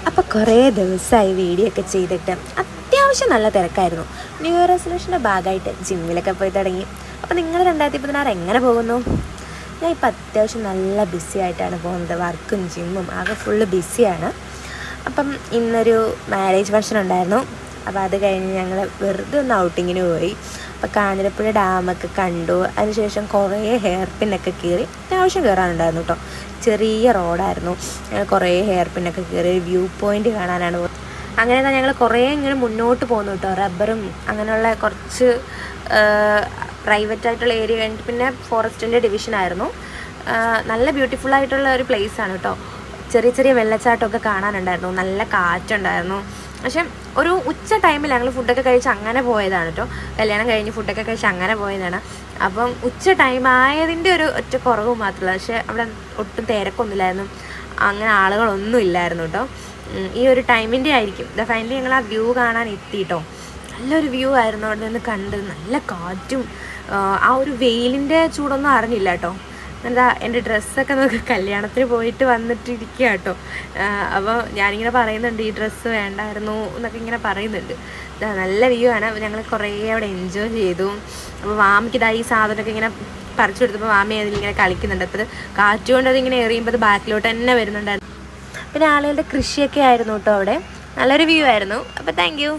അപ്പോൾ കുറേ ദിവസമായി വീഡിയോ ഒക്കെ ചെയ്തിട്ട് അത്യാവശ്യം നല്ല തിരക്കായിരുന്നു. ന്യൂ ഇയർ റെസൊല്യൂഷൻ്റെ ഭാഗമായിട്ട് ജിമ്മിലൊക്കെ പോയി തുടങ്ങി. അപ്പോൾ നിങ്ങൾ 2016 എങ്ങനെ പോകുന്നു? ഞാൻ ഇപ്പോൾ അത്യാവശ്യം നല്ല ബിസി ആയിട്ടാണ് പോകുന്നത്. വർക്കും ജിമ്മും ആകെ ഫുള്ള് ബിസിയാണ്. അപ്പം ഇന്നൊരു മാരേജ് ഫംഗ്ഷൻ ഉണ്ടായിരുന്നു. അപ്പോൾ അത് കഴിഞ്ഞ് ഞങ്ങൾ വെറുതെ ഒന്ന് ഔട്ടിങ്ങിന് പോയി. അപ്പോൾ കാഞ്ഞിരപ്പുഴ ഡാമൊക്കെ കണ്ടു. അതിനുശേഷം കുറേ ഹെയർ പിന്നൊക്കെ കയറി. അത്യാവശ്യം കയറാനുണ്ടായിരുന്നു കേട്ടോ. ചെറിയ റോഡായിരുന്നു. ഞങ്ങൾ കുറേ ഹെയർ പിന്നൊക്കെ കയറി വ്യൂ പോയിൻ്റ് കാണാനാണ് പോകുന്നത്. അങ്ങനെ തന്നെ ഞങ്ങൾ കുറേ ഇങ്ങനെ മുന്നോട്ട് പോകുന്നു കേട്ടോ. റബ്ബറും അങ്ങനെയുള്ള കുറച്ച് പ്രൈവറ്റ് ആയിട്ടുള്ള ഏരിയ കഴിഞ്ഞിട്ട് പിന്നെ ഫോറസ്റ്റിൻ്റെ ഡിവിഷനായിരുന്നു. നല്ല ബ്യൂട്ടിഫുൾ ആയിട്ടുള്ള ഒരു പ്ലേസ് ആണ് കേട്ടോ. ചെറിയ ചെറിയ വെള്ളച്ചാട്ടമൊക്കെ കാണാനുണ്ടായിരുന്നു. നല്ല കാറ്റുണ്ടായിരുന്നു. പക്ഷെ ഒരു ഉച്ച ടൈമിൽ ഞങ്ങൾ ഫുഡൊക്കെ കഴിച്ച് അങ്ങനെ പോയതാണ് കേട്ടോ. കല്യാണം കഴിഞ്ഞ് ഫുഡൊക്കെ കഴിച്ച് അങ്ങനെ പോയതാണ്. അപ്പം ഉച്ച ടൈം ആയതിൻ്റെ ഒരു ഒറ്റ കുറവ് മാത്രമല്ല. പക്ഷെ അവിടെ ഒട്ടും തിരക്കൊന്നുമില്ലായിരുന്നു. അങ്ങനെ ആളുകളൊന്നും ഇല്ലായിരുന്നു കേട്ടോ. ഈ ഒരു ടൈമിൻ്റെ ആയിരിക്കും. ഫൈനലി ഞങ്ങൾ ആ വ്യൂ കാണാൻ എത്തി കേട്ടോ. നല്ലൊരു വ്യൂ ആയിരുന്നു. അവിടെ നിന്ന് കണ്ട് നല്ല കാറ്റും ആ ഒരു വെയിലിൻ്റെ ചൂടൊന്നും അറിഞ്ഞില്ല കേട്ടോ. എന്താ എൻ്റെ ഡ്രസ്സൊക്കെ നോക്കി കല്യാണത്തിന് പോയിട്ട് വന്നിട്ടിരിക്കുക കേട്ടോ. അപ്പോൾ ഞാനിങ്ങനെ പറയുന്നുണ്ട് ഈ ഡ്രസ്സ് വേണ്ടായിരുന്നു എന്നൊക്കെ ഇങ്ങനെ പറയുന്നുണ്ട്. നല്ല വ്യൂ ആണ്. ഞങ്ങൾ കുറേ അവിടെ എൻജോയ് ചെയ്തു. അപ്പോൾ വാമിക്ക് ഇതാ ഈ സാധനമൊക്കെ ഇങ്ങനെ പറിച്ചു കൊടുത്തപ്പോൾ വാമി അതിലിങ്ങനെ കളിക്കുന്നുണ്ട്. അപ്പോൾ കാറ്റുകൊണ്ട് അതിങ്ങനെ എറിയുമ്പോൾ അത് ബാക്കിലോട്ട് തന്നെ വരുന്നുണ്ടായിരുന്നു. പിന്നെ ആളുകളുടെ കൃഷിയൊക്കെ ആയിരുന്നു കേട്ടോ അവിടെ. നല്ലൊരു വ്യൂ ആയിരുന്നു. അപ്പോൾ താങ്ക് യു.